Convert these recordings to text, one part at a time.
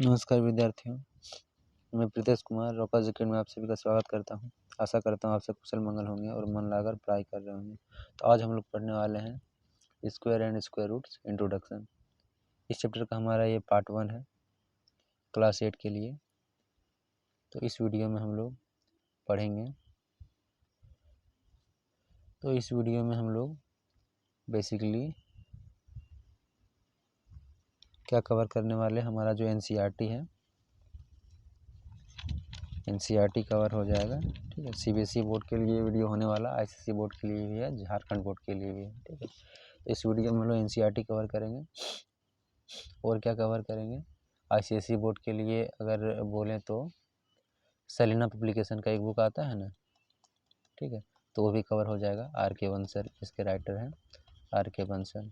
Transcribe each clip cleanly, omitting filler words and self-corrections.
नमस्कार विद्यार्थियों, मैं प्रीतेश कुमार रॉकर्स अकेडमी में आप सभी का स्वागत करता हूं। आशा करता हूं आप सब कुशल मंगल होंगे और मन लगाकर पढ़ाई कर रहे होंगे। तो आज हम लोग पढ़ने वाले हैं square and square roots introduction. इस चैप्टर का हमारा ये पार्ट 1 है क्लास 8 के लिए। तो इस वीडियो में हम लोग पढ़ेंगे। तो इस वीडियो में हम लोग बेसिकली क्या कवर करने वाले, हमारा जो एनसीईआरटी है, एनसीईआरटी कवर हो जाएगा। ठीक है, सीबीएसई बोर्ड के लिए वीडियो होने वाला, आईसीएसई बोर्ड के लिए भी है, झारखंड बोर्ड के लिए भी है। ठीक है, तो इस वीडियो में हम लोग एनसीईआरटी कवर करेंगे। और क्या कवर करेंगे, आईसीएसई बोर्ड के लिए अगर बोलें तो सेलिना पब्लिकेशन का एक बुक आता है ना, ठीक है, तो वो भी कवर हो जाएगा। आर.के. बंसल इसके राइटर हैं, आर.के. बंसल।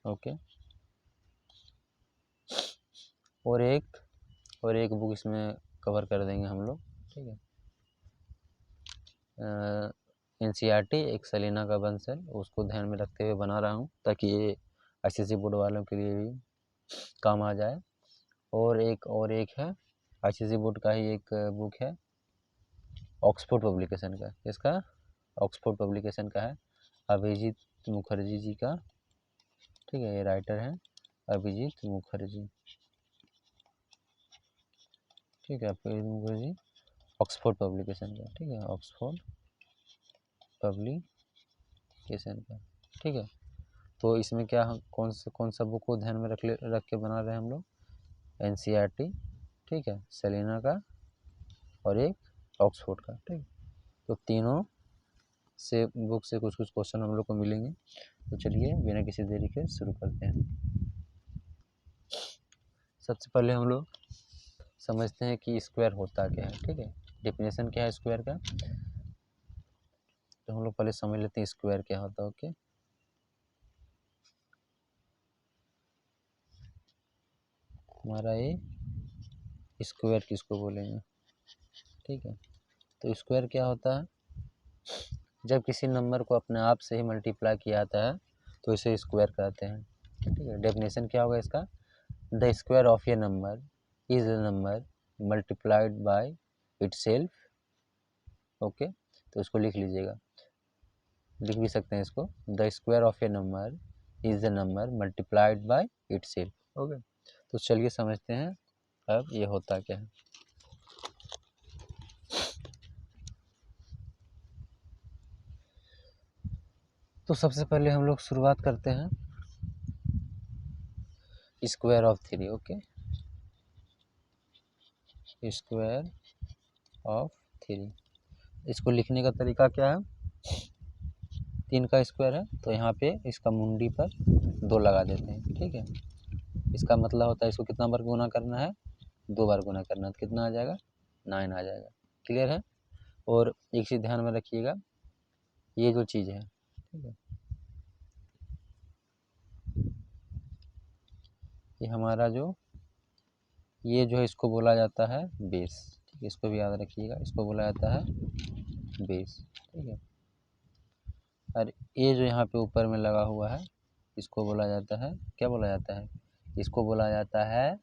ओके, और एक बुक इसमें कवर कर देंगे हम लोग। ठीक है, एनसीईआरटी एक सेलिना का बंसल, उसको ध्यान में रखते हुए बना रहा हूँ ताकि ये आईसीएसई बोर्ड वालों के लिए भी काम आ जाए। और एक है आईसीएसई बोर्ड का ही एक बुक है ऑक्सफोर्ड पब्लिकेशन का। इसका ऑक्सफोर्ड पब्लिकेशन का है, अभिजीत मुखर्जी जी का। ठीक है, ये राइटर हैं अभिजीत मुखर्जी। ठीक है, अभिजीत मुखर्जी ऑक्सफोर्ड पब्लिकेशन का। ठीक है, ऑक्सफोर्ड पब्लिकेशन का। ठीक है, तो इसमें क्या हम कौन सा बुक को ध्यान में रख के बना रहे हैं हम लोग, एनसीईआरटी, ठीक है, सेलिना का और एक ऑक्सफोर्ड का। ठीक, तो तीनों से बुक से कुछ क्वेश्चन हम लोग को मिलेंगे। तो चलिए बिना किसी देरी के शुरू करते हैं। सबसे पहले हम लोग समझते हैं कि स्क्वायर होता क्या है। ठीक है, डेफिनेशन क्या है स्क्वायर का, तो हम लोग पहले समझ लेते हैं स्क्वायर क्या होता है। ओके, हमारा ये स्क्वायर किसको बोलेंगे। ठीक है, तो स्क्वायर क्या होता है, जब किसी नंबर को अपने आप से ही मल्टीप्लाई किया जाता है तो इसे स्क्वायर कहते हैं। ठीक है, डेफिनेशन क्या होगा इसका, the square of A number is a number multiplied by itself. Okay, तो इसको लिख लीजिएगा, लिख भी सकते हैं इसको, the square of A number is a number multiplied by itself. Okay, तो चलिए समझते हैं अब ये होता क्या है। तो सबसे पहले हम लोग शुरुआत करते हैं square of 3। Okay, square of 3, इसको लिखने का तरीका क्या है, 3 का स्क्वायर है तो यहाँ पे इसका मुंडी पर 2 लगा देते हैं। ठीक है, इसका मतलब होता है इसको कितना बार गुना करना है, 2 बार गुना करना है, तो कितना आ जाएगा, 9 आ जाएगा। क्लियर है। और एक चीज़ ध्यान में रखिएगा, ये जो चीज़ है, ठीक है, ये हमारा ये जो है इसको बोला जाता है बेस। ठीक है, इसको भी याद रखिएगा, इसको बोला जाता है बेस। ठीक है, और ये जो यहाँ पे ऊपर में लगा हुआ है इसको बोला जाता है, क्या बोला जाता है, इसको बोला जाता है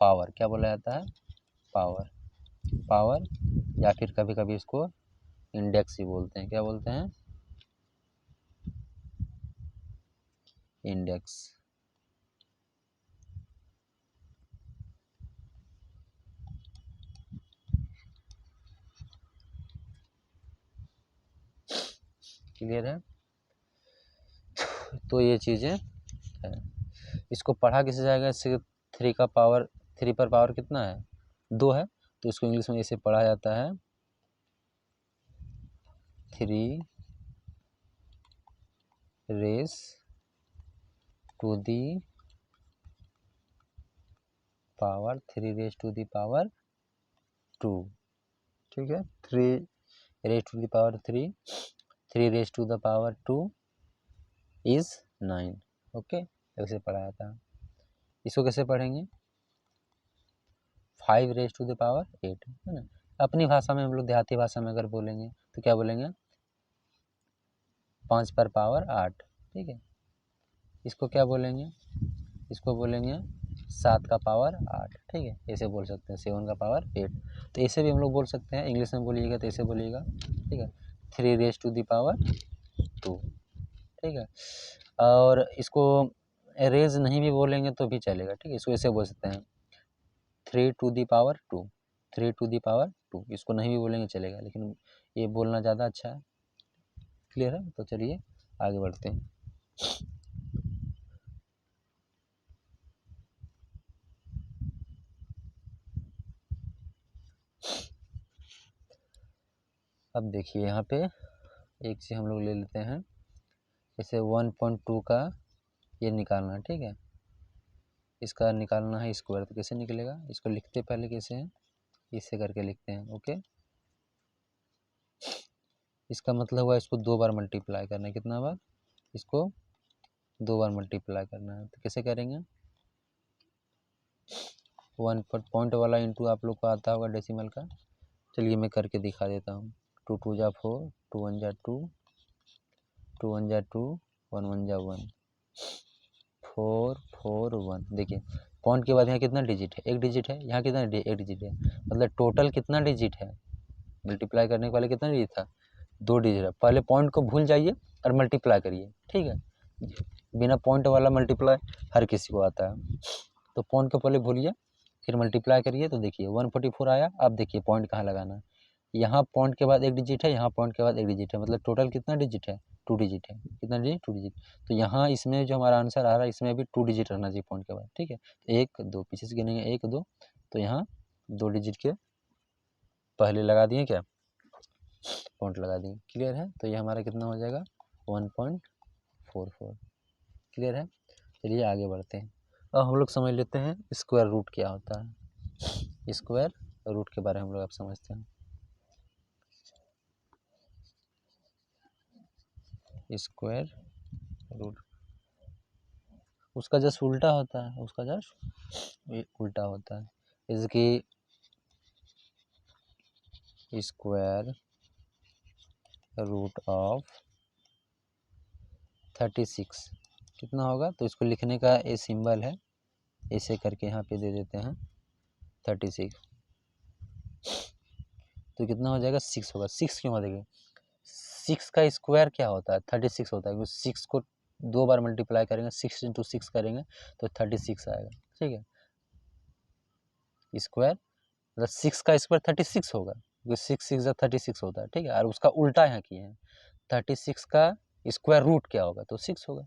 पावर। क्या बोला जाता है, पावर। पावर, या फिर कभी कभी इसको इंडेक्स ही बोलते हैं। क्या बोलते हैं, इंडेक्स। क्लियर है। तो ये चीज़ें है, इसको पढ़ा किसे जाएगा, इससे 3 का पावर, 3 पर पावर कितना है, 2 है, तो इसको इंग्लिश में इसे पढ़ा जाता है 3 raise to the power 3 raise to the power 2। ठीक है, 3 raise to the power 3, 3 raise to the power 2 is 9। Okay, ऐसे पढ़ा जाता है। इसको कैसे पढ़ेंगे, 5 रेस टू द पावर 8, है ना। अपनी भाषा में हम लोग देहाती भाषा में अगर बोलेंगे तो क्या बोलेंगे, 5 पर पावर 8। ठीक है, इसको क्या बोलेंगे, इसको बोलेंगे 7 का पावर 8, ठीक है, ऐसे बोल सकते हैं 7 का पावर 8। तो ऐसे भी हम लोग बोल सकते हैं, इंग्लिश में बोलिएगा तो ऐसे बोलिएगा, ठीक है, 3 रेज टू दी पावर 2, ठीक है। और इसको रेज नहीं भी बोलेंगे तो भी चलेगा, ठीक है, इसको ऐसे बोल सकते हैं 3 to the power 2, 3 to the power 2, इसको नहीं भी बोलेंगे चलेगा, लेकिन ये बोलना ज़्यादा अच्छा है। क्लियर है? तो चलिए आगे बढ़ते हैं। अब देखिए यहाँ पे एक चीज़ हम लोग ले लेते हैं, जैसे 1.2 का ये निकालना है, ठीक है, इसका निकालना है स्क्वायर, तो कैसे निकलेगा, इसको लिखते पहले कैसे हैं, इससे करके लिखते हैं, ओके। इसका मतलब हुआ इसको 2 बार मल्टीप्लाई करना है, कितना बार, इसको 2 बार मल्टीप्लाई करना है, तो कैसे करेंगे, 1 पॉइंट वाला इंटू आप लोग को आता होगा डेसिमल का, चलिए मैं करके दिखा देता हूँ। 2 2 जा 4, 2 1 जा 2, 2 1 जा 2, 1 1 जा 1, 4 4 1। देखिए पॉइंट के बाद यहाँ कितना डिजिट है, एक डिजिट है, यहाँ कितना एक डिजिट है, मतलब टोटल कितना डिजिट है, मल्टीप्लाई करने के पहले कितना डिजिट था, 2 डिजिट है। पहले पॉइंट को भूल जाइए और मल्टीप्लाई करिए, ठीक है, बिना पॉइंट वाला मल्टीप्लाई हर किसी को आता है, तो पॉइंट को पहले भूलिए फिर मल्टीप्लाई करिए, तो देखिए 144 आया। अब देखिए पॉइंट कहाँ लगाना है, यहाँ पॉइंट के बाद एक डिजिट है, यहाँ पॉइंट के बाद एक डिजिट है, मतलब टोटल कितना डिजिट है, 2 डिजिट है, कितना डिजिट, 2 डिजिट। तो यहाँ इसमें जो हमारा आंसर आ रहा है इसमें भी 2 डिजिट रहना चाहिए पॉइंट के बाद, ठीक है, तो 1 2 पीछे से गिनेंगे 1 2, तो यहाँ 2 डिजिट के पहले लगा दिए क्या, पॉइंट लगा दिए। क्लियर है? तो ये हमारा कितना हो जाएगा 1.44। क्लियर है? चलिए आगे बढ़ते हैं। अब हम लोग समझ लेते हैं स्क्वायर रूट क्या होता है। स्क्वायर रूट के बारे में हम लोग अब समझते हैं। स्क्वायर रूट उसका जस्ट उल्टा होता है, उसका जस्ट उल्टा होता है, जैसे कि स्क्वायर रूट ऑफ 36 कितना होगा, तो इसको लिखने का ये सिंबल है, ऐसे करके यहाँ पे दे देते हैं 36, तो कितना हो जाएगा 6 होगा। 6 क्यों, देखिए 6 का स्क्वायर क्या होता है, 36 होता है, क्योंकि 6 को 2 बार मल्टीप्लाई करेंगे, 6 इंटू 6 करेंगे तो 36 आएगा, ठीक है। स्क्वायर मतलब 6 का स्क्वायर 36 होगा, क्योंकि 6 6 36 होता है, ठीक है, और उसका उल्टा यहाँ किए हैं, 36 का स्क्वायर रूट क्या होगा, तो 6 होगा।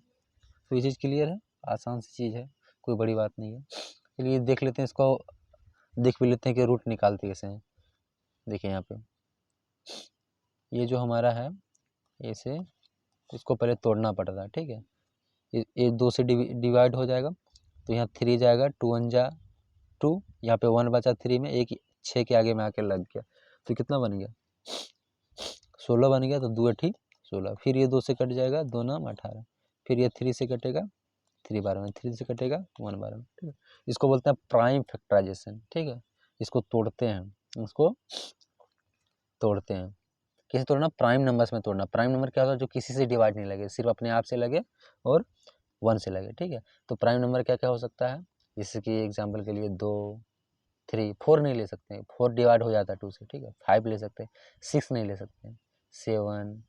तो ये चीज़ क्लियर है, आसान सी चीज़ है, कोई बड़ी बात नहीं है। चलिए देख लेते हैं, इसको देख भी लेते हैं कि रूट निकालते कैसे हैं। देखिए यहाँ पे ये जो हमारा है, ऐसे इसको पहले तोड़ना पड़ता है, ठीक है, ये 2 से डिवाइड हो जाएगा, तो यहाँ 3 जाएगा, 2 1 जा 2, यहाँ पे 1 बचा 3 में, एक 6 के आगे में आके लग गया, तो कितना बन गया 16 बन गया, तो 2 8 16, फिर ये 2 से कट जाएगा, 2 9 18, फिर ये 3 से कटेगा, 3 12 में, 3 से कटेगा 1 12 में, ठीक है। इसको बोलते हैं प्राइम फैक्टराइजेशन, ठीक है, इसको तोड़ते हैं, इसको तोड़ते हैं, कैसे तोड़ना, प्राइम नंबर्स में तोड़ना। प्राइम नंबर क्या होता है, जो किसी से डिवाइड नहीं लगे, सिर्फ अपने आप से लगे और 1 से लगे, ठीक है। तो प्राइम नंबर क्या क्या हो सकता है, जैसे कि एग्जांपल के लिए 2 3 4 नहीं ले सकते हैं, 4 डिवाइड हो जाता है 2 से, ठीक है। 5 ले सकते हैं, 6 नहीं ले सकते हैं, 7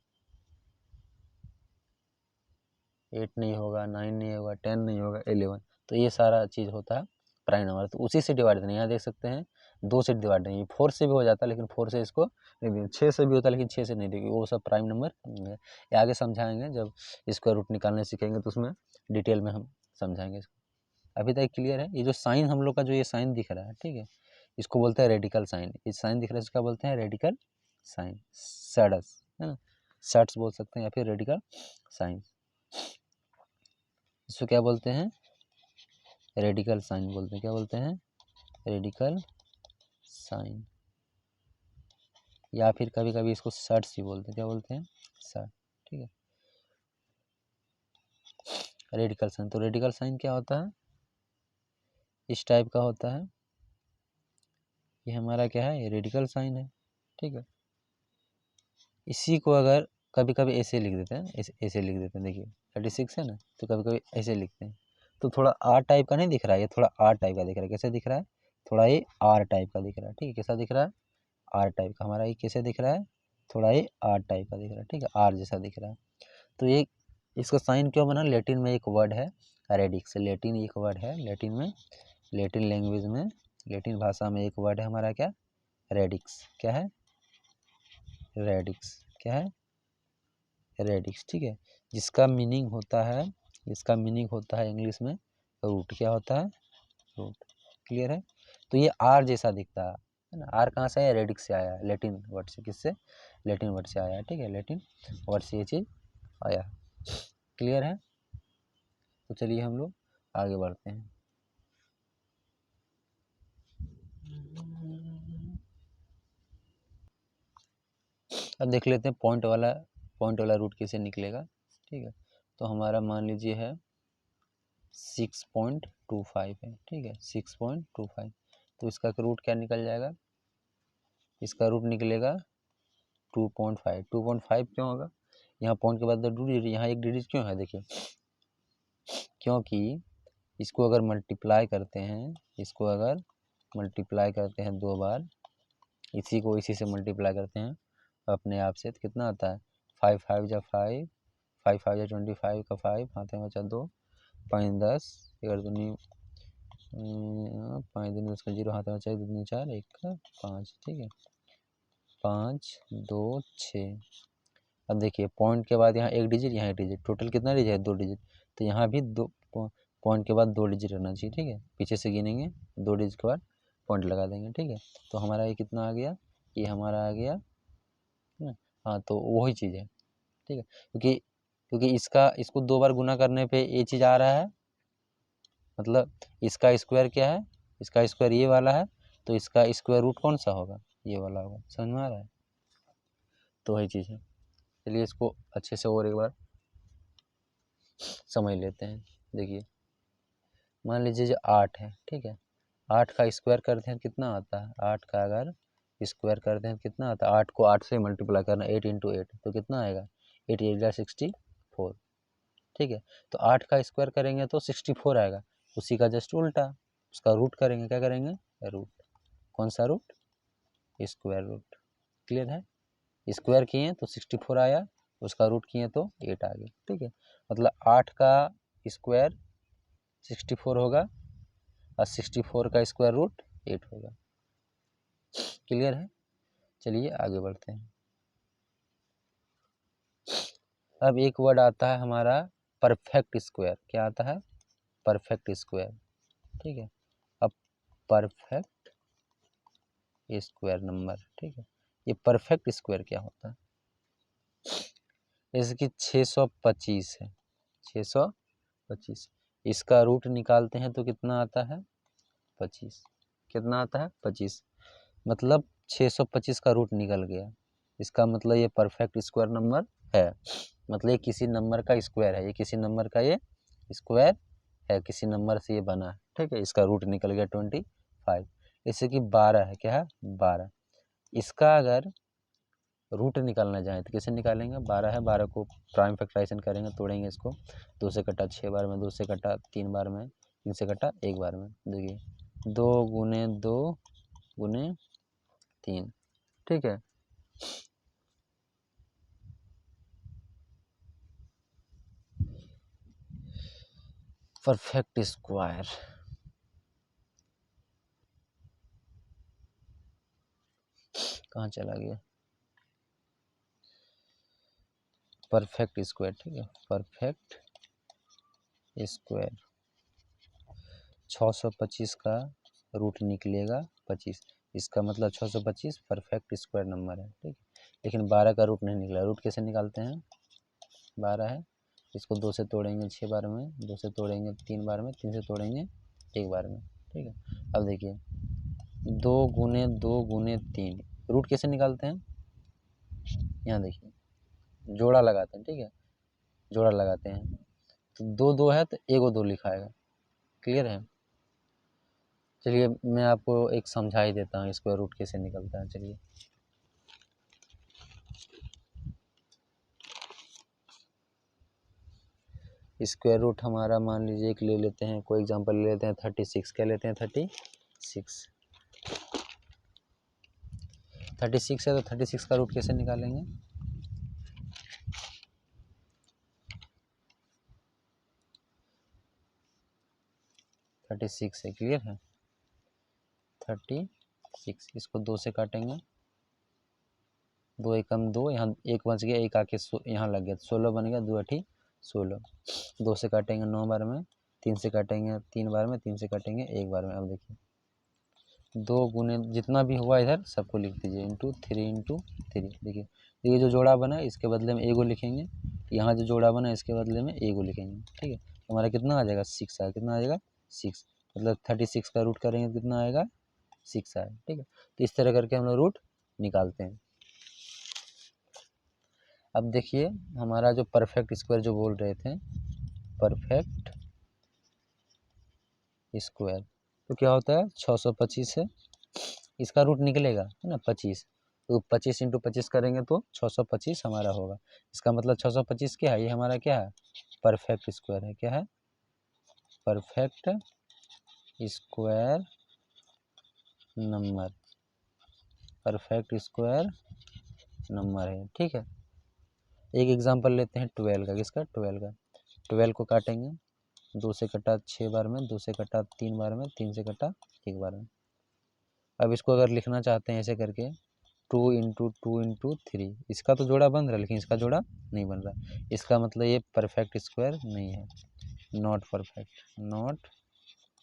8 नहीं होगा, 9 नहीं होगा, 10 नहीं होगा, 11, तो ये सारा चीज़ होता है प्राइम नंबर, तो उसी से डिवाइड नहीं, यहाँ देख सकते हैं 2 से डिवाइड नहीं, 4 से भी हो जाता है, लेकिन 4 से इसको नहीं देंगे, 6 से भी होता है, लेकिन 6 से नहीं देंगे, वो सब प्राइम नंबर है। ये आगे समझाएंगे, जब स्क्वायर रूट निकालने सीखेंगे तो उसमें डिटेल में हम समझाएंगे इसको। अभी तक क्लियर है? ये जो साइन हम लोग का जो ये साइन दिख रहा है, ठीक है, इसको बोलते हैं रेडिकल साइन। ये साइन दिख रहा है इसका बोलते हैं रेडिकल साइन, सैडस है ना, सैड्स बोल सकते हैं या फिर रेडिकल साइन, इसको क्या बोलते हैं, रेडिकल साइन बोलते हैं। क्या बोलते हैं, रेडिकल साइन, या फिर कभी कभी इसको सैड्स भी बोलते हैं। क्या बोलते हैं, सैड, ठीक है, रेडिकल साइन। तो रेडिकल साइन क्या होता है, इस टाइप का होता है, ये हमारा क्या है, ये रेडिकल साइन है, ठीक है। इसी को अगर कभी कभी ऐसे लिख देते हैं, ऐसे लिख देते हैं, देखिए 36 है ना, तो कभी कभी ऐसे लिखते हैं, तो थोड़ा आर टाइप का नहीं दिख रहा है, ये थोड़ा आर टाइप का दिख रहा है। कैसे दिख रहा है? थोड़ा ये आर टाइप का दिख रहा है, ठीक है। कैसा दिख रहा है? आर टाइप का। हमारा ये कैसे दिख रहा है? थोड़ा ये आर टाइप का दिख रहा है, ठीक है, आर जैसा दिख रहा है। तो ये इसका साइन क्यों बना? लेटिन में एक वर्ड है रेडिक्स, लेटिन एक वर्ड है, लेटिन में, लेटिन लैंग्वेज में, लेटिन भाषा में एक वर्ड है हमारा क्या? रेडिक्स। क्या है? रेडिक्स। क्या है? रेडिक्स, ठीक है। जिसका मीनिंग होता है, इसका मीनिंग होता है इंग्लिश में रूट। क्या होता है? रूट। क्लियर है? तो ये आर जैसा दिखता है ना। आर कहाँ से आया? रेडिक्स से आया, लेटिन वर्ड से। किससे? लेटिन वर्ड से आया, ठीक है, लेटिन वर्ड से ये चीज़ आया। क्लियर है? तो चलिए हम लोग आगे बढ़ते हैं। अब देख लेते हैं पॉइंट वाला रूट कैसे निकलेगा, ठीक है। तो हमारा मान लीजिए है 6.25 है, ठीक है, 6.25। तो इसका रूट क्या निकल जाएगा? इसका रूट निकलेगा 2.5। 2.5 क्यों होगा? यहाँ पॉइंट के बाद 2 डिजिट, यहाँ 1 डिजिट क्यों है? देखिए, क्योंकि इसको अगर मल्टीप्लाई करते हैं, इसको अगर मल्टीप्लाई करते हैं 2 बार, इसी को इसी से मल्टीप्लाई करते हैं अपने आप से, तो कितना आता है? 5 5 जा 5, 5 5 जा 25 का 5, हाथ में बचा 2, 5 10, 11 दूनी 5 दूनी 10 का 0, हाथ में बचा 2 दूनी 4, 1 का 5, ठीक है, 5 2 6। अब देखिए पॉइंट के बाद यहाँ 1 डिजिट, यहाँ 1 डिजिट, टोटल कितना डिजिट है? 2 डिजिट। तो यहाँ भी 2 पॉइंट के बाद 2 डिजिट रहना चाहिए, ठीक है। पीछे से गिनेंगे, 2 डिजिट के बाद पॉइंट लगा देंगे, ठीक है। तो हमारा ये कितना आ गया? ये हमारा आ गया ना। हाँ, तो वही चीज़ है, ठीक है। क्योंकि इसको 2 बार गुना करने पे ये चीज़ आ रहा है, मतलब इसका स्क्वायर क्या है? इसका स्क्वायर ये वाला है, तो इसका स्क्वायर रूट कौन सा होगा? ये वाला होगा। समझ में आ रहा है? तो वही चीज़ है। चलिए इसको अच्छे से और एक बार समझ लेते हैं। देखिए, मान लीजिए जो 8 है, ठीक है, 8 का स्क्वायर करते हैं कितना आता है? 8 का अगर स्क्वायर करते हैं कितना आता है? 8 को 8 से मल्टीप्लाई करना, 8 × 8, तो कितना आएगा? 8 8 जा 64, ठीक है। तो 8 का स्क्वायर करेंगे तो 64 आएगा, उसी का जस्ट उल्टा, उसका रूट करेंगे। क्या करेंगे? रूट। कौन सा रूट? Square root. क्लियर है? स्क्वायर किए तो 64 आया, उसका रूट किए तो 8 आ गया, ठीक है। मतलब 8 का स्क्वायर 64 होगा और 64 का स्क्वायर रूट 8 होगा। क्लियर है? चलिए आगे बढ़ते हैं। अब एक वर्ड आता है हमारा परफेक्ट स्क्वायर। क्या आता है? परफेक्ट स्क्वायर, ठीक है। अब परफेक्ट स्क्वायर नंबर, ठीक है। ये परफेक्ट स्क्वायर क्या होता है? जैसे कि 625 है, 625, इसका रूट निकालते हैं तो कितना आता है? 25। कितना आता है? 25। मतलब 625 का रूट निकल गया, इसका मतलब ये परफेक्ट स्क्वायर नंबर है। मतलब ये किसी नंबर का स्क्वायर है, ये किसी नंबर का ये स्क्वायर है, किसी नंबर से ये बना है, ठीक है। इसका रूट निकल गया 25। जैसे कि 12 है, क्या है? 12। इसका अगर रूट निकालना चाहें तो कैसे निकालेंगे? 12 है, 12 को प्राइम फैक्टराइजेशन करेंगे, तोड़ेंगे इसको, 2 से कटा 6 बार में, 2 से कटा 3 बार में, 3 से कटा 1 बार में। देखिए 2 गुने 2 गुने 3, ठीक है। परफेक्ट स्क्वायर, कहाँ चला गया? परफेक्ट स्क्वायर, ठीक है, परफेक्ट स्क्वायर 625 का रूट निकलेगा 25। इसका मतलब 625 परफेक्ट स्क्वायर नंबर है, ठीक है। लेकिन 12 का रूट नहीं निकला। रूट कैसे निकालते हैं? 12 है, इसको 2 से तोड़ेंगे 6 बार में, 2 से तोड़ेंगे 3 बार में, 3 से तोड़ेंगे 1 बार में, ठीक है। अब देखिए 2 गुने 2 गुने 3, रूट कैसे निकालते हैं? यहाँ देखिए जोड़ा लगाते हैं, ठीक है, जोड़ा लगाते हैं। तो 2 2 है तो 1 2 लिखा आएगा। क्लियर है? चलिए मैं आपको एक समझा ही देता हूँ स्क्वायर रूट कैसे निकलता है। चलिए स्क्वायर रूट हमारा मान लीजिए एक ले लेते हैं, कोई एग्जांपल ले लेते हैं 36। क्या लेते हैं? 36। 36 है तो 36 का रूट कैसे निकालेंगे? 36 है, क्लियर है? 36, इसको 2 से काटेंगे, 2 एकम 2, यहाँ एक बच गया, एक आके यहाँ लग गया, 16 बन गया, 2 अठी 16। 2 से काटेंगे 9 बार में, 3 से काटेंगे 3 बार में, 3 से काटेंगे 1 बार में। अब देखिए 2 गुने जितना भी हुआ इधर सबको लिख दीजिए, इंटू 3। देखिए ये जो जोड़ा बना इसके बदले में एगो लिखेंगे, यहाँ जो जोड़ा बना इसके बदले में एगो लिखेंगे, ठीक है? हमारा कितना आ जाएगा? 6 आएगा। कितना आ जाएगा? 6। मतलब 36 का रूट करेंगे तो कितना आएगा? 6 आएगा, ठीक है? तो इस तरह करके हम लोग रूट निकालते हैं। अब देखिए हमारा जो परफेक्ट स्क्वायर जो बोल रहे थे, परफेक्ट स्क्वायर तो क्या होता है? 625 है, इसका रूट निकलेगा, है ना, 25। तो 25 इंटू 25 करेंगे तो 625 हमारा होगा। इसका मतलब 625 क्या है? ये हमारा क्या है? परफेक्ट स्क्वायर है। क्या है? Perfect square number, perfect square number है, ठीक है? एक एग्जांपल लेते हैं 12 का। किसका? 12 का। 12 को काटेंगे, 2 से कटा 6 बार में, 2 से कटा 3 बार में, 3 से कटा 1 बार में। अब इसको अगर लिखना चाहते हैं ऐसे करके 2 इंटू इसका तो जोड़ा बन रहा है लेकिन इसका जोड़ा नहीं बन रहा। इसका मतलब ये परफेक्ट स्क्वायर नहीं है, नॉट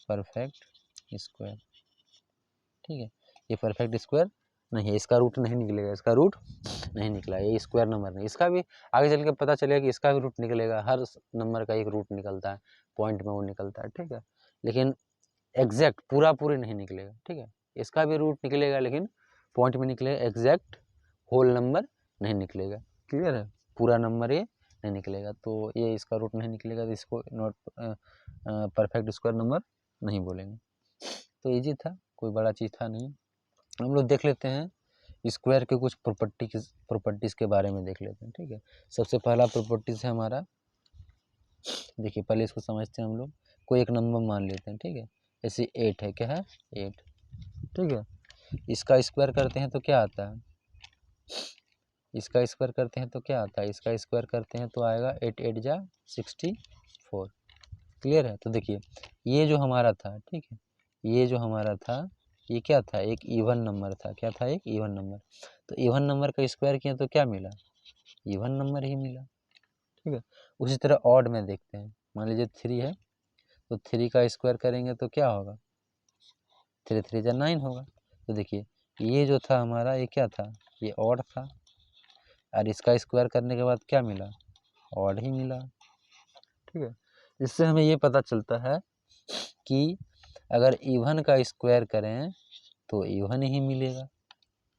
परफेक्ट स्क्वायर, ठीक है? ये परफेक्ट स्क्वायर नहीं है, इसका रूट नहीं निकलेगा, इसका रूट नहीं निकला, ये स्क्वायर नंबर नहीं। इसका भी आगे चल के पता चलेगा कि इसका भी रूट निकलेगा, हर नंबर का एक रूट निकलता है, पॉइंट में वो निकलता है, ठीक है? लेकिन एग्जैक्ट पूरी नहीं निकलेगा, ठीक है? इसका भी रूट निकलेगा लेकिन पॉइंट में निकलेगा, एग्जैक्ट होल नंबर नहीं निकलेगा, क्लियर है? पूरा नंबर ये नहीं निकलेगा, तो ये इसका रूट नहीं निकलेगा, तो इसको नॉट परफेक्ट स्क्वायर नंबर नहीं बोलेंगे। तो इजी था, कोई बड़ा चीज़ था नहीं। हम लोग देख लेते हैं स्क्वायर के कुछ प्रॉपर्टीज़ के बारे में देख लेते हैं, ठीक है? सबसे पहला प्रॉपर्टीज़ है हमारा, देखिए पहले इसको समझते हैं हम लोग। कोई एक नंबर मान लेते हैं, ठीक है? जैसे 8 है। क्या है? 8, ठीक है? इसका स्क्वायर करते हैं तो क्या आता है? इसका स्क्वायर करते हैं तो क्या आता है? इसका स्क्वायर करते हैं तो आएगा 8 8 जा 64, क्लियर है? तो देखिए ये जो हमारा था, ठीक है, ये जो हमारा था ये क्या था? एक इवन नंबर था। क्या था? एक इवन नंबर। तो इवन नंबर का स्क्वायर किया तो क्या मिला? इवन नंबर ही मिला, ठीक है? उसी तरह ऑड में देखते हैं, मान लीजिए 3 है तो 3 का स्क्वायर करेंगे तो क्या होगा? 3 3 जा 9 होगा। तो देखिए ये जो था हमारा ये क्या था? ये ऑड था, और इसका स्क्वायर करने के बाद क्या मिला? ऑड ही मिला, ठीक है? इससे हमें ये पता चलता है कि अगर इवन का स्क्वायर करें तो इवन ही मिलेगा,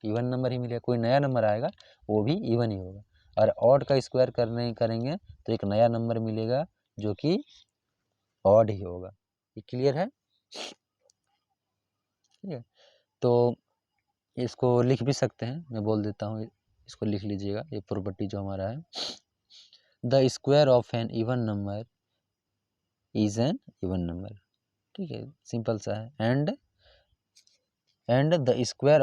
इवन नंबर ही मिलेगा, कोई नया नंबर आएगा वो भी इवन ही होगा। और ऑड का स्क्वायर करेंगे तो एक नया नंबर मिलेगा जो कि ऑड ही होगा। ये क्लियर है? ठीक है, तो इसको लिख भी सकते हैं, मैं बोल देता हूँ, इसको लिख लीजिएगा। ये प्रॉपर्टी जो हमारा है, the square of an even number is an even number, ठीक है? सिंपल सा है। And the square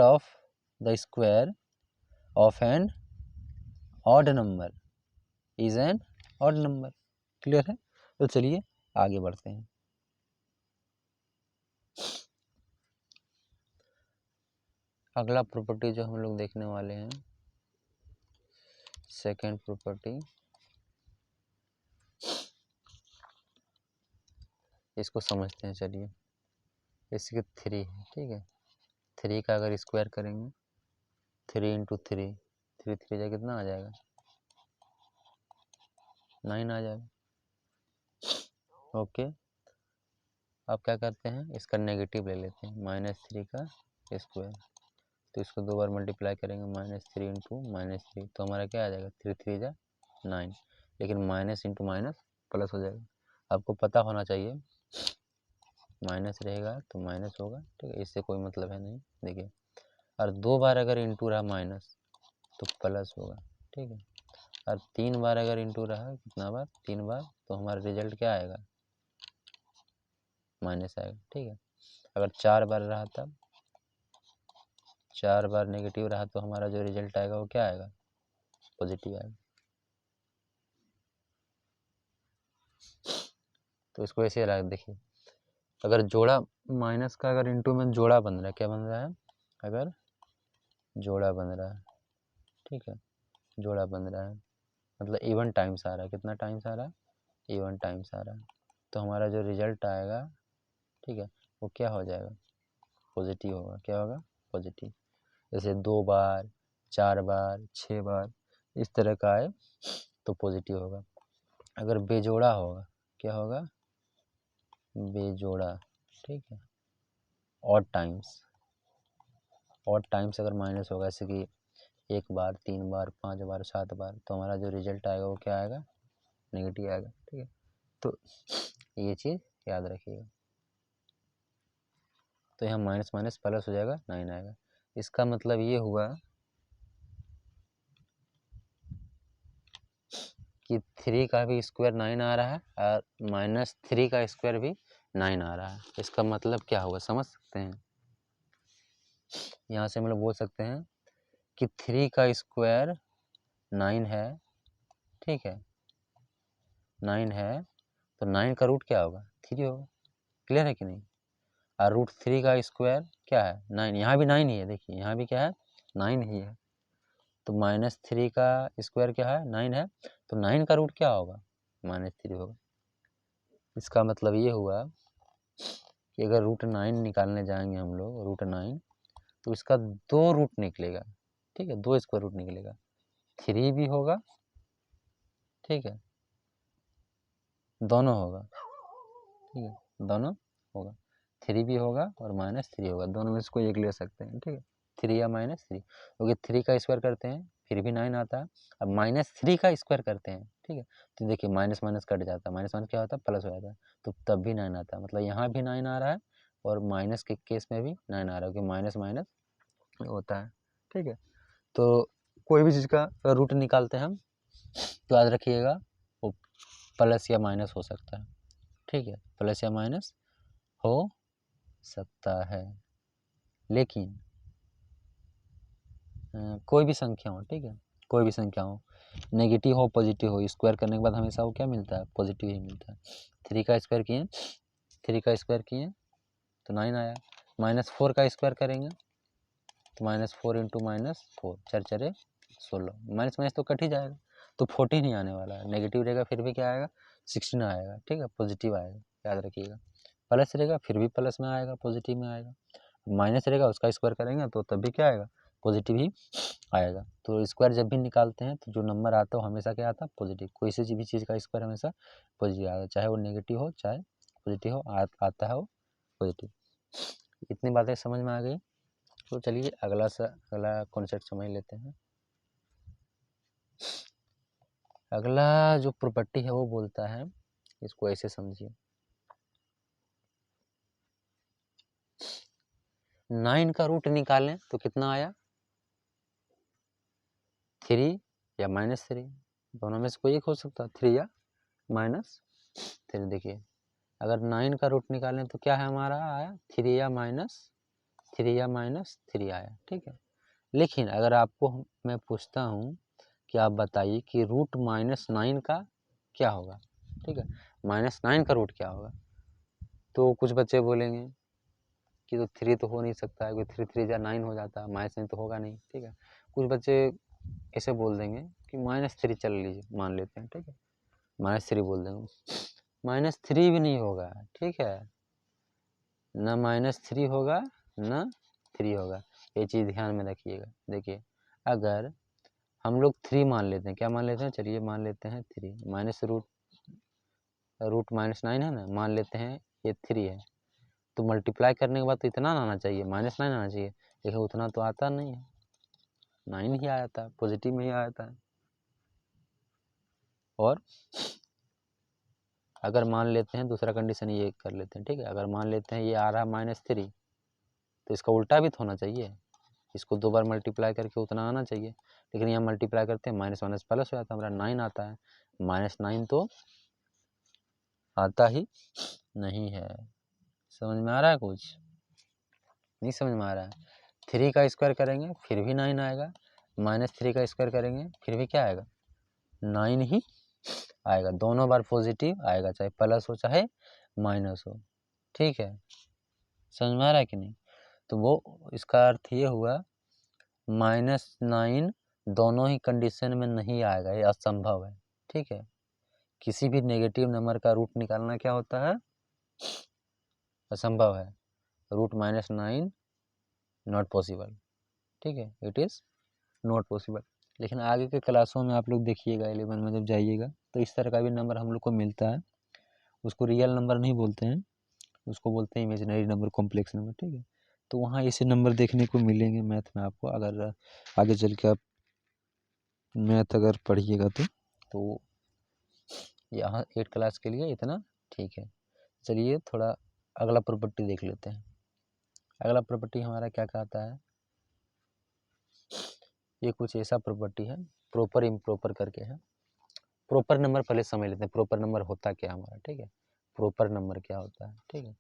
of an odd number is an odd number, clear है? तो चलिए आगे बढ़ते हैं। अगला प्रॉपर्टी जो हम लोग देखने वाले हैं, सेकेंड प्रॉपर्टी, इसको समझते हैं। चलिए इसके 3 है, ठीक है? 3 का अगर स्क्वायर करेंगे 3 इंटू 3 जा कितना आ जाएगा? 9 आ जाएगा, ओके? अब क्या करते हैं, इसका नेगेटिव ले लेते हैं, -3 का स्क्वायर, तो इसको 2 बार मल्टीप्लाई करेंगे, -3 इंटू -3, तो हमारा क्या आ जाएगा? 3 3 जा 9, लेकिन माइनस इंटू माइनस प्लस हो जाएगा। आपको पता होना चाहिए माइनस रहेगा तो माइनस होगा, ठीक है? इससे कोई मतलब है नहीं, देखिए। और 2 बार अगर इंटू रहा माइनस तो प्लस होगा, ठीक है? और 3 बार अगर इंटू रहा, कितना बार, 3 बार, तो हमारा रिजल्ट क्या आएगा, माइनस आएगा। ठीक है, अगर 4 बार रहा तब 4 बार नेगेटिव रहा तो हमारा जो रिजल्ट आएगा वो क्या आएगा, पॉजिटिव आएगा। तो इसको ऐसे रख, देखिए अगर जोड़ा माइनस का अगर इंटू में जोड़ा बन रहा है, क्या बन रहा है, अगर जोड़ा बन रहा है, ठीक है, जोड़ा बन रहा है मतलब इवन टाइम्स आ रहा है, कितना टाइम्स आ रहा है, इवन टाइम्स आ रहा है, तो हमारा जो रिजल्ट आएगा, ठीक है, वो क्या हो जाएगा, पॉजिटिव होगा। क्या होगा, पॉजिटिव। जैसे 2 बार, 4 बार, 6 बार इस तरह का आए तो पॉजिटिव होगा। अगर बेजोड़ा होगा, क्या होगा, बेजोड़ा, ठीक है, ऑड टाइम्स, ऑड टाइम्स अगर माइनस होगा, जैसे कि 1 बार, 3 बार, 5 बार, 7 बार, तो हमारा जो रिजल्ट आएगा वो क्या आएगा, नेगेटिव आएगा। ठीक है, तो ये चीज़ याद रखिएगा। तो यहाँ माइनस माइनस प्लस हो जाएगा, 9 आएगा। इसका मतलब ये हुआ कि 3 का भी स्क्वायर 9 आ रहा है और -3 का स्क्वायर भी 9 आ रहा है। इसका मतलब क्या होगा, समझ सकते हैं। यहाँ से हम लोग बोल सकते हैं कि 3 का स्क्वायर 9 है, ठीक है, 9 है, तो 9 का रूट क्या होगा, 3 होगा। क्लियर है कि नहीं। और √3 का स्क्वायर क्या है, 9, यहाँ भी 9 ही है, देखिए यहाँ भी क्या है, 9 ही है। तो -3 का स्क्वायर क्या है, 9 है, तो 9 का रूट क्या होगा, -3 होगा। इसका मतलब ये हुआ कि अगर √9 निकालने जाएंगे हम लोग, √9, तो इसका 2 रूट निकलेगा, ठीक है, 2 स्क्वायर रूट निकलेगा, 3 भी होगा, ठीक है, दोनों होगा, ठीक है, दोनों होगा, 3 भी होगा और -3 होगा, दोनों में से कोई एक ले सकते हैं, ठीक है, 3 या -3, क्योंकि 3 का स्क्वायर करते हैं फिर भी 9 आता है। अब -3 का स्क्वायर करते हैं, ठीक है, तो देखिए माइनस माइनस कट जाता है, माइनस माइनस क्या होता है, प्लस हो जाता है, तो तब भी 9 आता है। मतलब यहाँ भी 9 आ रहा है और माइनस के केस में भी 9 आ रहा है, क्योंकि माइनस माइनस होता है। ठीक है, तो कोई भी चीज़ का रूट निकालते हैं हम, तो याद रखिएगा वो प्लस या माइनस हो सकता है, ठीक है, प्लस या माइनस हो सकता है। लेकिन कोई भी संख्या हो, ठीक है, कोई भी संख्या हो, नेगेटिव हो पॉजिटिव हो, स्क्वायर करने के बाद हमेशा वो क्या मिलता है, पॉजिटिव ही मिलता है। 3 का स्क्वायर किए, 3 का स्क्वायर किए तो 9 आया। -4 का स्क्वायर करेंगे तो -4 × -4, 4 4 16, माइनस माइनस तो कट ही जाएगा, तो 14 ही आने वाला है। नेगेटिव रहेगा फिर भी क्या आएगा, 16 आएगा, ठीक है, पॉजिटिव आएगा, याद रखिएगा। प्लस रहेगा फिर भी प्लस में आएगा, पॉजिटिव में आएगा। माइनस रहेगा उसका स्क्वायर करेंगे तो तब भी क्या आएगा, पॉजिटिव ही आएगा। तो स्क्वायर जब भी निकालते हैं तो जो नंबर आता है वो हमेशा क्या आता है, पॉजिटिव। कोई सी भी चीज़ का स्क्वायर हमेशा पॉजिटिव आता है, चाहे वो नेगेटिव हो चाहे पॉजिटिव हो, आता है वो पॉजिटिव। इतनी बातें समझ में आ गई। तो चलिए अगला कॉन्सेप्ट समझ लेते हैं। अगला जो प्रॉपर्टी है वो बोलता है, इसको ऐसे समझिए, 9 का रूट निकालें तो कितना आया, 3 या -3, दोनों में से कोई एक हो सकता है, 3 या -3। देखिए अगर 9 का रूट निकालें तो क्या है हमारा आया, 3 या -3 आया, ठीक है। लेकिन अगर आपको मैं पूछता हूँ कि आप बताइए कि √-9 का क्या होगा, ठीक है, -9 का रूट क्या होगा, तो कुछ बच्चे बोलेंगे कि तो 3 तो हो नहीं सकता है, क्योंकि 3 3 या 9 हो जाता है, -9 तो होगा नहीं, ठीक है। कुछ बच्चे ऐसे बोल देंगे कि -3 चल लीजिए, मान लेते हैं, ठीक है, -3 बोल देंगे, -3 भी नहीं होगा, ठीक है, न -3 होगा न 3 होगा, ये चीज़ ध्यान में रखिएगा। देखिए अगर हम लोग 3 मान लेते हैं, क्या मान लेते हैं, चलिए मान लेते हैं 3, √-9 है ना, मान लेते हैं ये 3 है, तो मल्टीप्लाई करने के बाद तो इतना आना चाहिए, -9 आना चाहिए, लेकिन उतना तो आता नहीं है, 9 ही आया था, पॉजिटिव में ही आया था। और अगर मान लेते हैं दूसरा कंडीशन ये कर लेते हैं, ठीक है, अगर मान लेते हैं ये आ रहा है -3, तो इसका उल्टा भी तो होना चाहिए, इसको 2 बार मल्टीप्लाई करके उतना आना चाहिए, लेकिन यहाँ मल्टीप्लाई करते हैं माइनस माइनस प्लस हो जाता है, हमारा 9 आता है, -9 तो आता ही नहीं है। समझ में आ रहा है कुछ? नहीं समझ में आ रहा है? 3 का स्क्वायर करेंगे फिर भी 9 आएगा, -3 का स्क्वायर करेंगे फिर भी क्या आएगा? 9 ही आएगा। दोनों बार पॉजिटिव आएगा, चाहे प्लस हो चाहे माइनस हो, ठीक है। समझ में आ रहा है कि नहीं? तो वो इसका अर्थ ये हुआ -9 दोनों ही कंडीशन में नहीं आएगा, ये असंभव है, ठीक है। किसी भी नेगेटिव नंबर का रूट निकालना क्या होता है? असंभव है। रूट -9 नॉट पॉसिबल, ठीक है, इट इज़ नॉट पॉसिबल। लेकिन आगे के क्लासों में आप लोग देखिएगा, 11 में जब जाइएगा तो इस तरह का भी नंबर हम लोग को मिलता है, उसको रियल नंबर नहीं बोलते हैं, उसको बोलते हैं इमेजिनरी नंबर, कॉम्प्लेक्स नंबर, ठीक है। तो वहाँ ऐसे नंबर देखने को मिलेंगे मैथ में आपको, अगर आगे चल के आप मैथ अगर पढ़िएगा तो यहाँ 8 क्लास के लिए इतना ठीक है। चलिए थोड़ा अगला प्रॉपर्टी देख लेते हैं। अगला प्रॉपर्टी हमारा क्या कहता है? ये कुछ ऐसा प्रॉपर्टी है, प्रॉपर इम्प्रॉपर करके है। प्रॉपर नंबर पहले समझ लेते हैं, प्रॉपर नंबर होता क्या हमारा, ठीक है। प्रॉपर नंबर क्या होता है, ठीक है।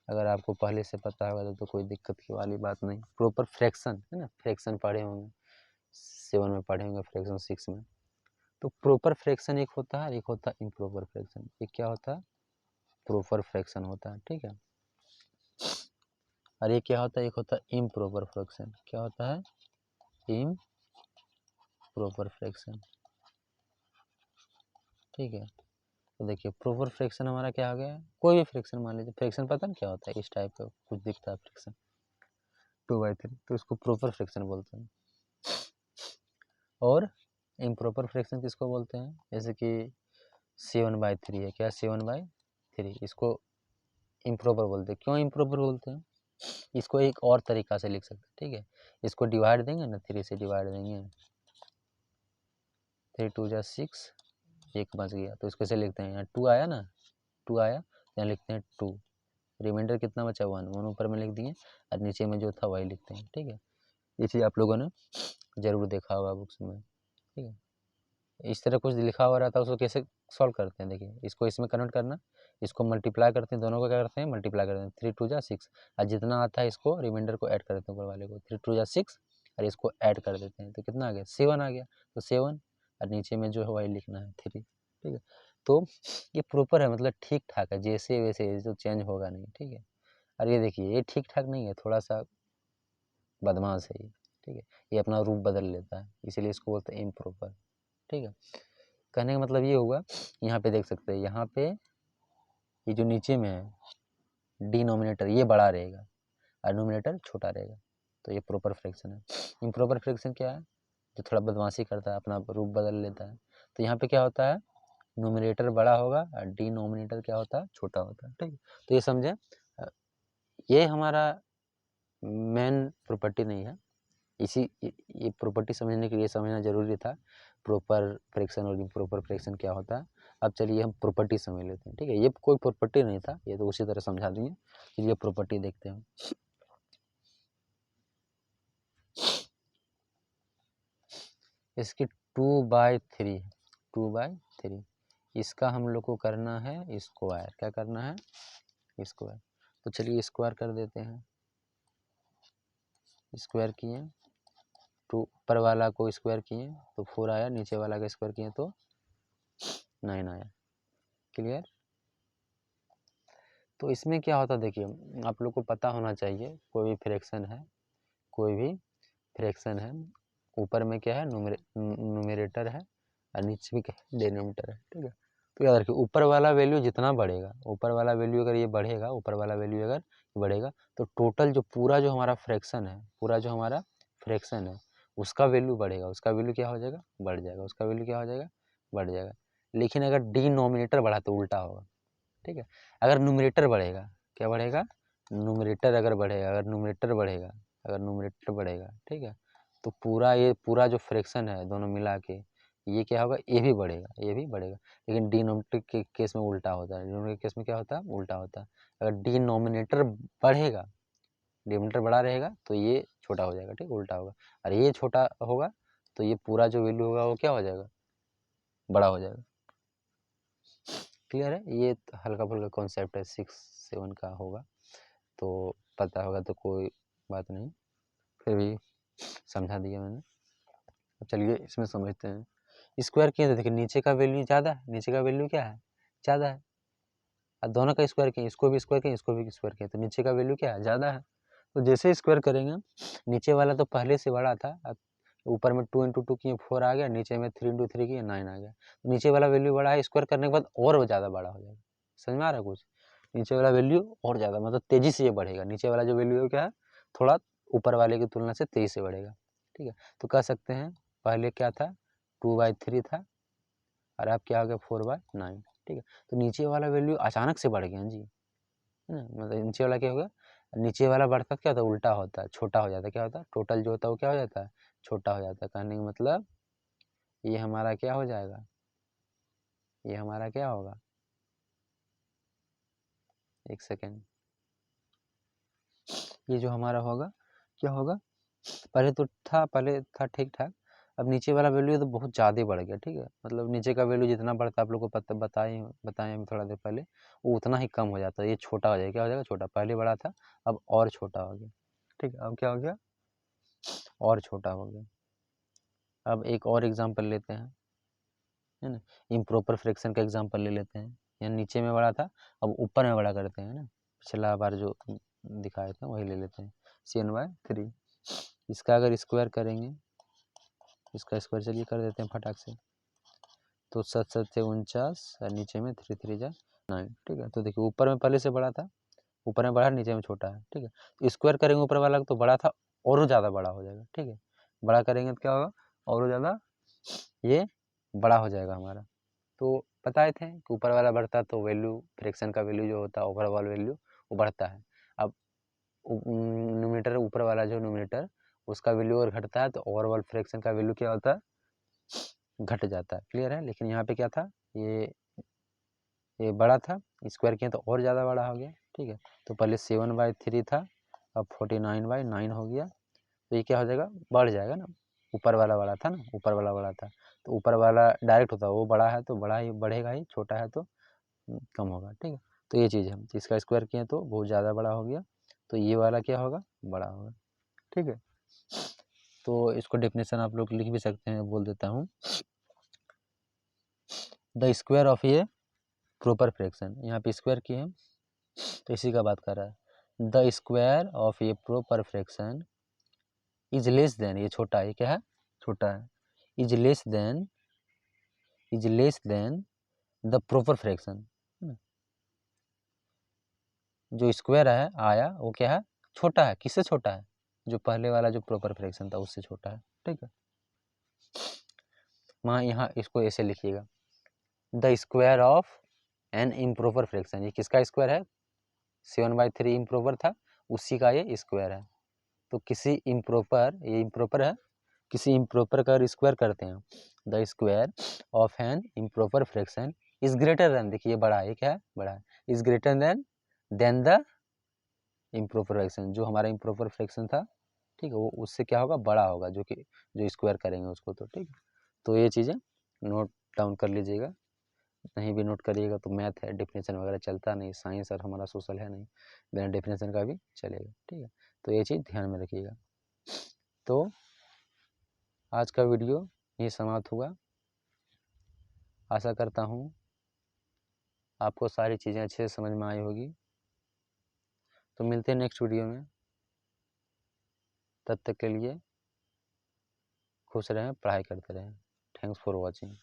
अगर आपको पहले से पता होगा तो कोई दिक्कत की वाली बात नहीं। प्रॉपर फ्रैक्शन है ना, फ्रैक्शन पढ़े होंगे, 7 में पढ़े होंगे, फ्रैक्शन 6 में। तो प्रॉपर फ्रैक्शन एक होता है, एक होता है इम्प्रॉपर फ्रैक्शन। एक क्या होता है? प्रॉपर फ्रैक्शन होता है, ठीक है। और ये क्या होता है? एक होता है इम्प्रॉपर फ्रैक्शन। क्या होता है? इम्प्रॉपर फ्रैक्शन, ठीक है। तो देखिए प्रॉपर फ्रैक्शन हमारा क्या हो गया? कोई भी फ्रैक्शन मान लीजिए, फ्रैक्शन पता ना क्या होता है? इस टाइप का कुछ दिखता है फ्रैक्शन 2/3, तो इसको प्रॉपर फ्रैक्शन बोलते हैं। और इम्प्रॉपर फ्रैक्शन किसको बोलते हैं? जैसे कि 7/3 है, क्या 7/3, इसको इम्प्रॉपर बोलते हैं। क्यों इम्प्रॉपर बोलते हैं? इसको एक और तरीका से लिख सकते हैं, ठीक है। इसको डिवाइड देंगे ना, 3 से डिवाइड देंगे, 3 2 जा 6, 1 बच गया, तो इसको ऐसे लिखते हैं, यहाँ 2 आया ना, 2 आया, यहाँ लिखते हैं 2, रिमाइंडर कितना बचा? 1 ऊपर में लिख दिए, और नीचे में जो था वही लिखते हैं, ठीक है। ये चीज़ आप लोगों ने ज़रूर देखा होगा बुक्स में, ठीक है। इस तरह कुछ लिखा हुआ रहता है, उसको कैसे सॉल्व करते हैं? देखिए, इसको इसमें कन्वर्ट करना, इसको मल्टीप्लाई करते हैं, दोनों को क्या करते हैं? मल्टीप्लाई करते हैं, 3 2 जा 6, और जितना आता है इसको रिमाइंडर को ऐड कर देते हैं ऊपर वाले को, 3 2 जा 6, और इसको ऐड कर देते हैं, तो कितना आ गया? 7 आ गया। तो 7, और नीचे में जो है वही लिखना है 3, ठीक है। तो ये प्रॉपर है, मतलब ठीक ठाक है, जैसे वैसे जो चेंज होगा नहीं, ठीक है। और ये देखिए, ये ठीक ठाक नहीं है, थोड़ा सा बदमाश है ये, ठीक है। ये अपना रूप बदल लेता है, इसीलिए इसको बोलते हैं इम्प्रॉपर, ठीक है। कहने का मतलब ये हुआ, यहाँ पे देख सकते हैं, यहाँ पे ये जो नीचे में है डिनोमिनेटर ये बड़ा रहेगा और नोमिनेटर छोटा रहेगा, तो ये प्रॉपर फ्रैक्शन है। इम्प्रॉपर फ्रैक्शन क्या है? जो थोड़ा बदमाशी करता है, अपना रूप बदल लेता है। तो यहाँ पे क्या होता है? नोमिनेटर बड़ा होगा और डिनोमिनेटर क्या होता है? छोटा होता है, ठीक है। तो ये समझे, ये हमारा मेन प्रॉपर्टी नहीं है, ये प्रॉपर्टी समझने के लिए समझना जरूरी था, प्रॉपर फ्रैक्शन और इम्प्रॉपर फ्रैक्शन क्या होता है। अब चलिए हम प्रॉपर्टी समझ लेते हैं, ठीक है। ये कोई प्रॉपर्टी नहीं था, ये तो उसी तरह समझा दिए। चलिए प्रॉपर्टी देखते हैं। इसकी 2/3, 2/3, इसका हम लोग को करना है स्क्वायर। क्या करना है? स्क्वायर। तो चलिए स्क्वायर कर देते हैं। स्क्वायर किए, टू ऊपर वाला को स्क्वायर किए तो 4 आया, नीचे वाला का स्क्वायर किए तो 9 आया। क्लियर? तो इसमें क्या होता है, देखिए आप लोग को पता होना चाहिए, कोई भी फ्रैक्शन है, कोई भी फ्रैक्शन है, ऊपर में क्या है? न्यूमरेटर है, और नीचे में क्या है? डिनोमिनेटर है, ठीक है। तो याद रखिए, ऊपर वाला वैल्यू जितना बढ़ेगा, ऊपर वाला वैल्यू अगर ये बढ़ेगा, ऊपर वाला वैल्यू अगर बढ़ेगा, तो टोटल जो पूरा जो हमारा फ्रैक्शन है, पूरा जो हमारा फ्रैक्शन है, उसका वैल्यू बढ़ेगा, उसका वैल्यू क्या हो जाएगा? बढ़ जाएगा, उसका वैल्यू क्या हो जाएगा? बढ़ जाएगा। लेकिन अगर डिनोमिनेटर बढ़ा तो उल्टा होगा, ठीक है। अगर न्यूमरेटर बढ़ेगा, क्या बढ़ेगा? न्यूमरेटर अगर बढ़ेगा, अगर न्यूमरेटर बढ़ेगा, अगर न्यूमरेटर बढ़ेगा, ठीक है, तो पूरा ये पूरा जो फ्रैक्शन है दोनों मिला के, ये क्या होगा? ये भी बढ़ेगा, ये भी बढ़ेगा। लेकिन डिनोमिनेटर के केस में उल्टा होता है, डिनोमिनेटर के केस में क्या होता है? उल्टा होता है। अगर डिनोमिनेटर बढ़ेगा, डिनोमिनेटर बड़ा रहेगा तो ये छोटा हो जाएगा, ठीक, उल्टा होगा। और ये छोटा होगा तो ये पूरा जो वैल्यू होगा वो क्या हो जाएगा, बड़ा हो जाएगा। क्लियर है? ये हल्का फुल्का कॉन्सेप्ट है, 6-7 का होगा तो पता होगा तो कोई बात नहीं, फिर भी समझा दिया मैंने। अब चलिए इसमें समझते हैं। स्क्वायर किए तो देखिए नीचे का वैल्यू ज़्यादा है, नीचे का वैल्यू क्या है, ज़्यादा है। और दोनों का स्क्वायर किए, इसको भी स्क्वायर किए, इसको भी स्क्वायर किए, तो नीचे का वैल्यू क्या है, ज़्यादा है। तो जैसे स्क्वायर करेंगे, नीचे वाला तो पहले से बड़ा था, अब ऊपर में 2 × 2 किए 4 आ गया, नीचे में 3 × 3 किए 9 आ गया। नीचे वाला वैल्यू बड़ा है, स्क्वायर करने के बाद और ज़्यादा बड़ा हो जाएगा। समझ में आ रहा है कुछ? नीचे वाला वैल्यू और ज़्यादा मतलब तेज़ी से ये बढ़ेगा। नीचे वाला जो वैल्यू है क्या है, थोड़ा ऊपर वाले की तुलना से तेज़ी से बढ़ेगा, ठीक है। तो कह सकते हैं पहले क्या था, 2/3 था और अब क्या हो गया 4/9, ठीक है। तो नीचे वाला वैल्यू अचानक से बढ़ गया जी, है ना। मतलब नीचे वाला क्या होगा, नीचे वाला बढ़ता क्या होता है, उल्टा होता है, छोटा हो जाता है। क्या होता है, टोटल जो होता है वो क्या हो जाता है, छोटा हो जाता है। कहने का मतलब ये हमारा क्या हो जाएगा, ये हमारा क्या होगा, एक सेकेंड, ये जो हमारा होगा क्या होगा, पहले था ठीक ठाक, अब नीचे वाला वैल्यू तो बहुत ज़्यादा बढ़ गया, ठीक है। मतलब नीचे का वैल्यू जितना बढ़ता है आप लोग को पता बताएं हम थोड़ा देर पहले, वो उतना ही कम हो जाता है, ये छोटा हो जाएगा। क्या हो जाएगा, छोटा। पहले बड़ा था अब और छोटा हो गया, ठीक है। अब क्या हो गया, और छोटा हो गया। अब एक और एग्जांपल लेते हैं, है ना। इम्प्रॉपर फ्रैक्शन का एग्जांपल ले लेते हैं। यहाँ नीचे में बड़ा था, अब ऊपर में बड़ा करते हैं ना। पिछला बार जो दिखाए थे वही ले लेते हैं, CN/3। इसका अगर स्क्वायर करेंगे, इसका स्क्वायर चलिए कर देते हैं फटाक से, तो 7×7 = 49 और नीचे में 3×3 = 9, ठीक है। तो देखिए ऊपर में पहले से बड़ा था, ऊपर में बड़ा नीचे में छोटा है, ठीक है। तो स्क्वायर करेंगे ऊपर वाला तो बड़ा था और ज़्यादा बड़ा हो जाएगा, ठीक है। बड़ा करेंगे तो क्या होगा, और ज़्यादा ये बड़ा हो जाएगा हमारा। तो बताए थे कि ऊपर वाला बढ़ता तो वैल्यू, फ्रैक्शन का वैल्यू जो होता है ओवरऑल वैल्यू वो बढ़ता है। अब न्यूमरेटर, ऊपर वाला जो न्यूमरेटर उसका वैल्यू और घटता है तो ओवरऑल फ्रैक्शन का वैल्यू क्या होता है, घट जाता है। क्लियर है? लेकिन यहाँ पे क्या था, ये बड़ा था, स्क्वायर किया तो और ज़्यादा बड़ा हो गया, ठीक है। तो पहले 7/3 था, अब 49/9 हो गया। तो ये क्या हो जाएगा, बढ़ जाएगा ना। ऊपर वाला बड़ा था ना, ऊपर वाला बड़ा था तो ऊपर वाला डायरेक्ट होता है, वो बड़ा है तो बड़ा ही बढ़ेगा ही, छोटा है तो कम होगा, ठीक है। तो ये चीज़ है, इसका स्क्वायर किए तो बहुत ज़्यादा बड़ा हो गया, तो ये वाला क्या होगा, बड़ा होगा, ठीक है। तो इसको डेफिनेशन आप लोग लिख भी सकते हैं, बोल देता हूँ। The square of A proper fraction, यहाँ पे स्क्वायर किए हैं तो इसी का बात कर रहा है। The square of A proper fraction is less than, ये छोटा है, ये क्या है, छोटा है, is less than the proper fraction. जो स्क्वायर है आया वो क्या है, छोटा है। किससे छोटा है, जो पहले वाला जो प्रॉपर फ्रैक्शन था उससे छोटा है, ठीक है। वहाँ यहाँ इसको ऐसे लिखिएगा, the square of an improper fraction. ये किसका स्क्वायर है, 7/3 इम्प्रॉपर था, उसी का ये स्क्वायर है। तो किसी इम्प्रॉपर, ये इम्प्रॉपर है, किसी इम्प्रॉपर का स्क्वायर करते हैं, the square of an improper fraction is greater than, देखिए बड़ा है, ये क्या है, बड़ा है, is greater than the improper fraction, जो हमारा इम्प्रॉपर फ्रैक्शन था, ठीक है, वो उससे क्या होगा, बड़ा होगा, जो स्क्वायर करेंगे उसको, तो ठीक है। तो ये चीज़ें नोट डाउन कर लीजिएगा, नहीं भी नोट करिएगा तो मैथ है, डेफिनेशन वगैरह चलता नहीं, साइंस और हमारा सोशल है नहीं, बिना डेफिनेशन का भी चलेगा, ठीक है। तो ये चीज़ ध्यान में रखिएगा। तो आज का वीडियो यही समाप्त हुआ। आशा करता हूँ आपको सारी चीज़ें अच्छे से समझ में आई होगी। तो मिलते हैं नेक्स्ट वीडियो में, तब तक के लिए खुश रहें, पढ़ाई करते रहें। Thanks for watching.